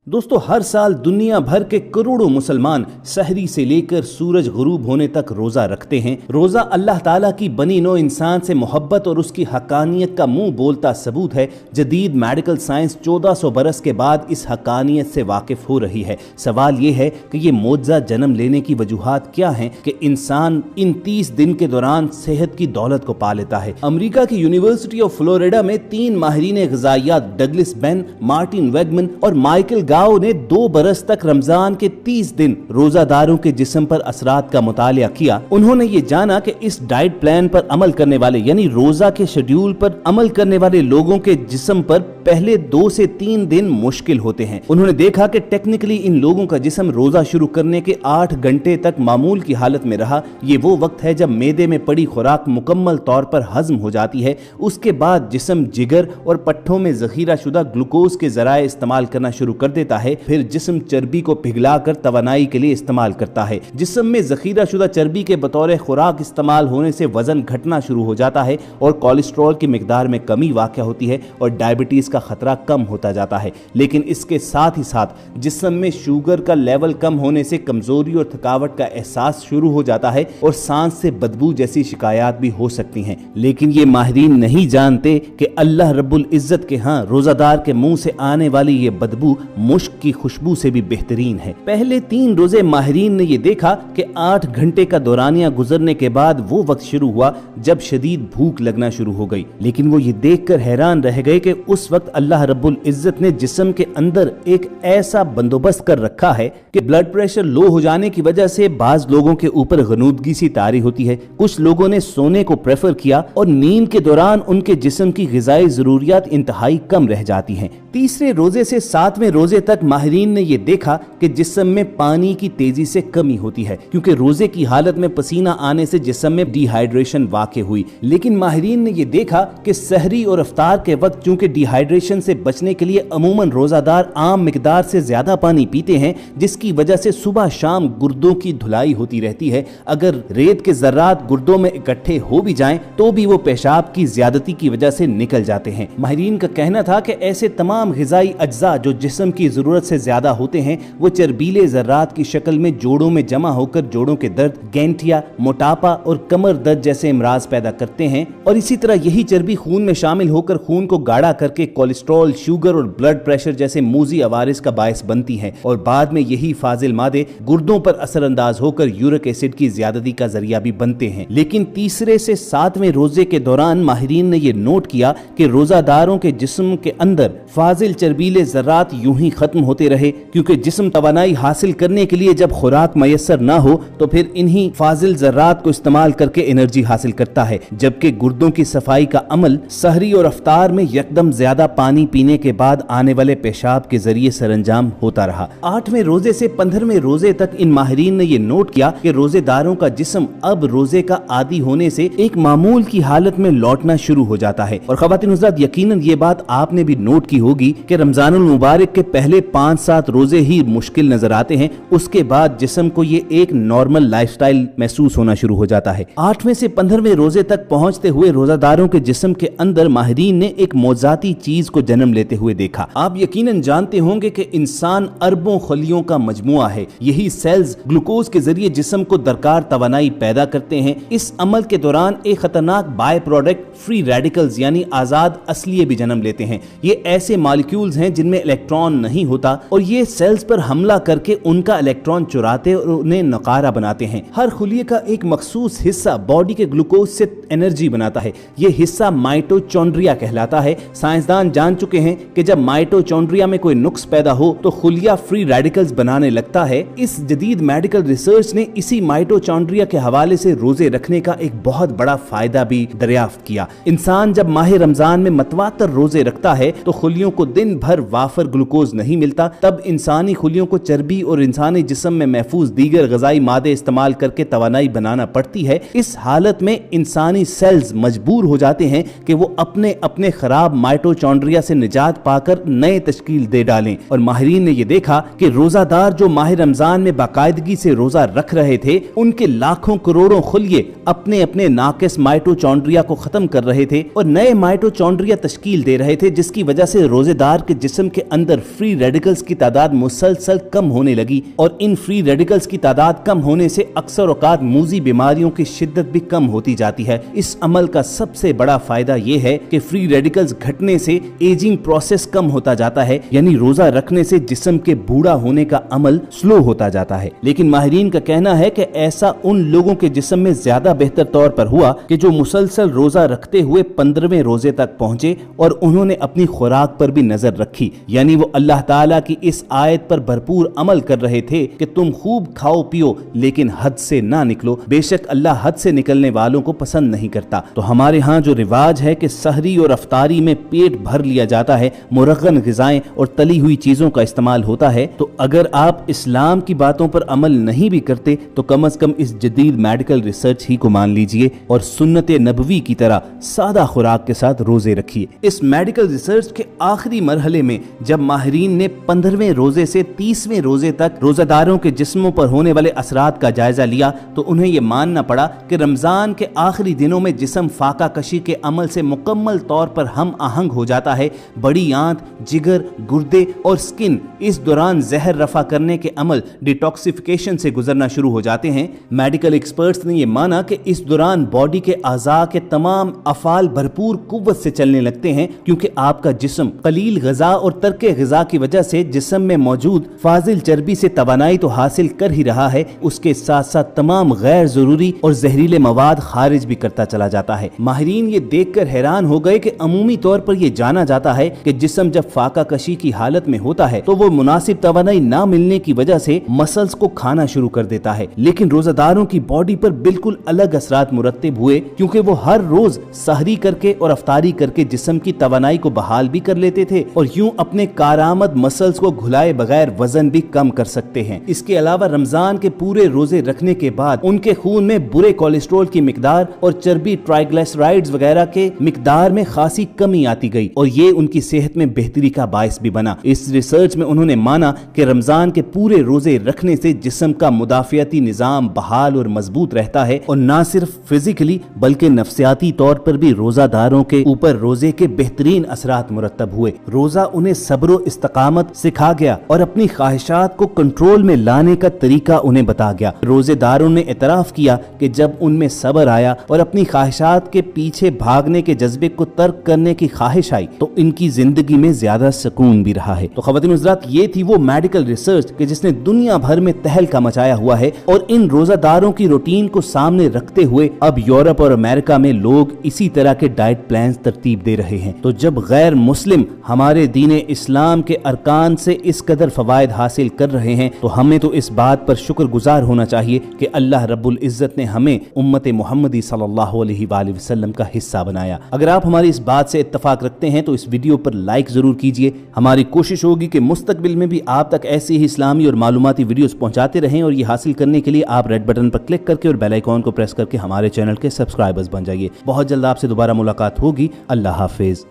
दोस्तों, हर साल दुनिया भर के करोड़ों मुसलमान सहरी से लेकर सूरज गुरूब होने तक रोजा रखते हैं। रोजा अल्लाह ताला की बनी नौ इंसान से मोहब्बत और उसकी हकानियत का मुंह बोलता सबूत है। जदीद मेडिकल साइंस 1400 बरस के बाद इस हकानियत से वाकिफ हो रही है। सवाल ये है कि ये मोजा जन्म लेने की वजूहात क्या हैं कि इंसान इन 30 दिन के दौरान सेहत की दौलत को पा लेता है। अमेरिका की यूनिवर्सिटी ऑफ फ्लोरिडा में 3 माहिरीन ग़िज़ाइयात डगलस बेन, मार्टिन वेगमन और माइकल गाओ ने 2 बरस तक रमजान के 30 दिन रोजादारों के जिस्म पर असरात का मुतालिया किया। उन्होंने ये जाना कि इस डाइट प्लान पर अमल करने वाले यानी रोजा के शेड्यूल पर अमल करने वाले लोगों के जिस्म पर पहले 2 से 3 दिन मुश्किल होते हैं। उन्होंने देखा कि टेक्निकली इन लोगों का जिस्म रोजा शुरू करने के 8 घंटे तक मामूल की हालत में रहा। ये वो वक्त है जब मैदे में पड़ी खुराक मुकम्मल तौर पर हजम हो जाती है। उसके बाद जिस्म जिगर और पट्ठों में जखीरा शुदा ग्लूकोज के जराए इस्तेमाल करना शुरू कर देता है। फिर जिस्म चर्बी को पिघलाकर तवानाई के लिए इस्तेमाल करता है। जिस्म में जखीरा शुदा चर्बी के बतौर खुराक इस्तेमाल होने से वजन घटना शुरू हो जाता है और कोलेस्ट्रॉल की मिकदार में कमी वाक़ होती है और डायबिटीज का खतरा कम होता जाता है। लेकिन इसके साथ ही साथ जिस्म में शुगर का लेवल कम होने से कमजोरी और थकावट का एहसास शुरू हो जाता है और सांस से बदबू जैसी शिकायत भी हो सकती हैं। लेकिन ये माहिरीन नहीं जानते कि अल्लाह रब्बुल इज्जत के यहाँ रोजादार के मुंह से आने वाली ये बदबू मुश्क की खुशबू से भी बेहतरीन है। पहले 3 रोजे माहिरीन ने ये देखा कि 8 घंटे का दौरानिया गुजरने के बाद वो वक्त शुरू हुआ जब शदीद भूख लगना शुरू हो गई। लेकिन वो ये देखकर हैरान रह गए कि उस वक्त अल्लाह रब्बुल इज्जत ने जिस्म के अंदर एक ऐसा बंदोबस्त कर रखा है कि ब्लड प्रेशर लो हो जाने की वजह से बाज लोगों के ऊपर गनूदगी सी तारी होती है। कुछ लोगों ने सोने को प्रेफर किया और नींद के दौरान उनके जिस्म की ग़िज़ाई ज़रूरियात इंतहाई कम रह जाती हैं। तीसरे रोजे से 7वें रोजे तक माहिरीन ने यह देखा कि जिस्म में पानी की तेजी से कमी होती है क्योंकि रोजे की हालत में पसीना आने से जिस्म में डिहाइड्रेशन वाक़ हुई। लेकिन माहिरीन ने यह देखा कि सहरी और इफ्तार के वक्त चूंकि डिहाइड्रेशन से बचने के लिए अमूमन रोजादार आम मिकदार से ज्यादा पानी पीते हैं, जिसकी वजह से सुबह शाम गुर्दों की धुलाई होती रहती है। अगर रेत के ज़र्रात गुर्दों में इकट्ठे हो भी जाएं तो भी वो पेशाब की ज्यादती की वजह से निकल जाते हैं। माहिरीन का कहना था कि ऐसे तमाम ग़िज़ाई अज्जा जो जिस्म की जरूरत से ज्यादा होते हैं वो चर्बीले ज़र्रात की शक्ल में जोड़ों में जमा होकर जोड़ों के दर्द, गैंठिया, मोटापा और कमर दर्द जैसे इमराज पैदा करते हैं। और इसी तरह यही चर्बी खून में शामिल होकर खून को गाढ़ा करके कोलेस्ट्रॉल, शुगर और ब्लड प्रेशर जैसे मूजी अवारिस का बायस बनती है और बाद में यही फाजिल मादे गुर्दों पर असरअंदाज होकर यूरिक एसिड की ज्यादती का जरिया भी बनते हैं। लेकिन तीसरे से 7वें रोजे के दौरान माहिरीन ने यह नोट किया कि रोजादारों के जिस्म के अंदर फाजिल चर्बीले ज़र्रात यूं ही खत्म होते रहे क्योंकि जिस्म तवानाई हासिल करने के लिए जब खुराक मयसर ना हो तो फिर इन्हीं फाजिल ज़र्रात को इस्तेमाल करके एनर्जी हासिल करता है। जबकि गुर्दों की सफाई का अमल सहरी और इफ्तार में यकदम ज्यादा पानी पीने के बाद आने वाले पेशाब के जरिए सरंजाम होता रहा। 8वें रोजे से 15वें रोजे तक इन माहिरीन ने यह नोट किया कि रोजेदारों का जिस्म अब रोजे का आदी होने से एक मामूल की हालत में लौटना शुरू हो जाता है। और ख़वातीन हज़रात, यकीनन ये बात आपने भी नोट की होगी कि रमजानुल मुबारक के पहले 5-7 रोजे ही मुश्किल नजर आते हैं, उसके बाद जिस्म को ये एक नॉर्मल लाइफस्टाइल महसूस होना शुरू हो जाता है। 8वें से 15वें रोजे तक पहुंचते हुए रोजादारों के जिस्म के अंदर माहिरीन ने एक मौजाती चीज को जन्म लेते हुए देखा। आप यकीनन जानते होंगे कि इंसान अरबों खलियों का मजमुआ है। यही सेल्स ग्लूकोज के जरिए जिस्म को दरकार तवानाई पैदा करते हैं। इस अमल के दौरान एक खतरनाक बाय प्रोडक्ट फ्री रेडिकल्स यानी आजाद असलिये भी जन्म लेते हैं। ये ऐसे मॉलिक्यूल्स हैं जिनमें इलेक्ट्रॉन नहीं होता और ये सेल्स पर हमला करके उनका इलेक्ट्रॉन चुराते और उन्हें नकारा बनाते हैं। हर खुलिये का एक मखसूस हिस्सा बॉडी के ग्लूकोज से एनर्जी बनाता है। ये हिस्सा माइटोचॉन्ड्रिया कहलाता है। साइंसदान जान चुके हैं कि जब माइटोचॉन्ड्रिया में कोई नुक्स पैदा हो तो खुलिया फ्री रेडिकल्स बनाने लगता है। इस जदीद मेडिकल रिसर्च ने इसी माइटोचॉन्ड्रिया के हवाले से रोजे रखने का एक बहुत बड़ा फायदा भी दरियाफ्त किया। इंसान जब माह रमजान में मतवातर रोजे रखता है तो खुलियों को दिन भर वाफर ग्लूकोज नहीं मिलता, तब इंसानी खुलियों को चर्बी और इंसानी जिस्म में महफूज दीगर ग़िज़ाई मादे इस्तेमाल करके तवानाई बनाना पड़ती है। इस हालत में इंसानी सेल्स मजबूर हो जाते हैं कि वो अपने अपने खराब माइटोचॉन्ड्रिया से निजात पाकर नए तश्कील दे डालें। और माहिरीन ने यह देखा कि रोजादार जो माह रमजान में बाकायदगी से रोजा रख रहे थे उनके लाखों करोड़ों खुलिये अपने अपने नाकिस माइटोचॉन्ड्रिया को खत्म कर रहे थे और नए माइटोचॉन्ड्रिया तश्कील दे रहे थे, जिसकी वजह से रोजेदार के जिस्म के अंदर फ्री फ्री रेडिकल्स की तादाद मुसलसल कम होने लगी और इन फ्री रेडिकल्स की तादाद कम होने से अक्सर औकात मूजी बीमारियों की शिद्दत भी कम होती जाती है। इस अमल का सबसे बड़ा फायदा ये है कि फ्री रेडिकल्स घटने से एजिंग प्रोसेस कम होता जाता है, यानी रोजा रखने से जिस्म के बूढ़ा होने का अमल स्लो होता जाता है। लेकिन माहिरीन का कहना है कि ऐसा उन लोगों के जिस्म में ज्यादा बेहतर तौर पर हुआ कि जो मुसलसल रोजा रखते हुए 15वें रोजे तक पहुंचे और उन्होंने अपनी खुराक पर भी नजर रखी, यानी वो अल्लाह ताला की इस आयत पर भरपूर अमल कर रहे थे कि तुम खूब खाओ पियो लेकिन हद से ना निकलो, बेशक अल्लाह हद से निकलने वालों को पसंद नहीं करता। तो हमारे यहाँ जो रिवाज है कि सहरी और अफ्तारी में पेट भर लिया जाता है, मुरगन ग़िज़ाएं और तली हुई चीजों का इस्तेमाल होता है, तो अगर आप इस्लाम की बातों पर अमल नहीं भी करते तो कम से कम इस जदीद मेडिकल रिसर्च ही को मान लीजिए और सुन्नत नबवी की तरह सादा खुराक के साथ रोजे रखिए। इस मेडिकल रिसर्च के आखिरी मरहले में जब माहिरीन ने 15वें रोजे से 30वें रोजे तक रोजादारों के जिस्मों पर होने वाले असरात का जायजा लिया तो उन्हें यह मानना पड़ा कि रमजान के आखिरी दिनों में जिस्म फाका कशी के अमल से मुकम्मल तौर पर हम आहंग हो जाता है। बड़ी आंत, जिगर, गुर्दे और स्किन इस दौरान जहर रफा करने के अमल डिटॉक्सिफिकेशन से गुजरना शुरू हो जाते हैं। मेडिकल एक्सपर्ट्स ने यह माना कि इस दौरान बॉडी के आज़ा के तमाम अफाल भरपूर कुव्वत से चलने लगते हैं क्योंकि आपका जिस्म कलील ग़िज़ा और तर्के ग़िज़ा की वजह से जिस्म में मौजूद फाजिल चर्बी से तवानाई तो हासिल कर ही रहा है, उसके साथ साथ तमाम गैर जरूरी और जहरीले मवाद खारिज भी करता चला जाता है। माहिरीन ये देखकर हैरान हो गए कि अमूमी तौर पर यह जाना जाता है कि जिस्म जब फाका कशी की हालत में होता है तो वो मुनासिब तवानाई ना मिलने की वजह से मसल्स को खाना शुरू कर देता है, लेकिन रोजादारों की बॉडी पर बिल्कुल अलग असरात मुरत्तिब हुए क्योंकि वो हर रोज सहरी करके और अफ्तारी करके जिस्म की तवानाई को बहाल भी कर लेते थे और यूं अपने कारामद मसल्स को घुलाए बगैर वजन भी कम कर सकते हैं। इसके अलावा रमजान के पूरे रोजे रखने के बाद उनके खून में बुरे कोलेस्ट्रॉल की मिकदार और चर्बी, ट्राइग्लिसराइड्स वगैरह के मिकदार में खासी कमी आती गई और ये उनकी सेहत में बेहतरी का बायस भी बना। इस रिसर्च में उन्होंने माना कि रमजान के पूरे रोजे रखने से जिस्म का मुदाफियाती निजाम बहाल और मजबूत रहता है और न सिर्फ फिजिकली बल्कि नफ्सियाती तौर पर भी रोजादारों के ऊपर रोजे के बेहतरीन असरात मुरत्तब हुए। रोजा उन्हें सब्र और इस्तकामत सिखा गया और अपनी ख्वाहिशात को कंट्रोल में लाने का तरीका उन्हें बता गया। रोजेदारों ने इतराफ किया कि जब उनमें सब्र आया और अपनी ख्वाहिशात के पीछे भागने के जज्बे को तर्क करने की ख्वाहिश आई तो इनकी जिंदगी में ज्यादा सुकून भी रहा है। तो ख़वातीन हज़रात, ये थी वो मेडिकल रिसर्च कि जिसने दुनिया भर में तहलका मचाया हुआ है और इन रोजादारों की रूटीन को सामने रखते हुए अब यूरोप और अमेरिका में लोग इसी तरह के डाइट प्लान तरतीब दे रहे हैं। तो जब गैर मुस्लिम हमारे दीन इस्लाम के अरकान से इस कदर फवायद हासिल कर रहे हैं तो हमें तो इस बात पर शुक्रगुजार होना चाहिए कि अल्लाह रब्बुल इज्जत ने हमें उम्मत मुहम्मदी सल्लल्लाहु अलैहि वसल्लम का हिस्सा बनाया। अगर आप हमारी इस बात से इत्तफाक रखते हैं तो इस वीडियो पर लाइक जरूर कीजिए। हमारी कोशिश होगी कि मुस्तकबिल में भी आप तक ऐसी ही इस्लामी और मालूमाती वीडियोस पहुंचाते रहें और ये हासिल करने के लिए आप रेड बटन पर क्लिक करके और बेल आइकॉन को प्रेस करके हमारे चैनल के सब्सक्राइबर्स बन जाइए। बहुत जल्द आपसे दोबारा मुलाकात होगी। अल्लाह हाफिज।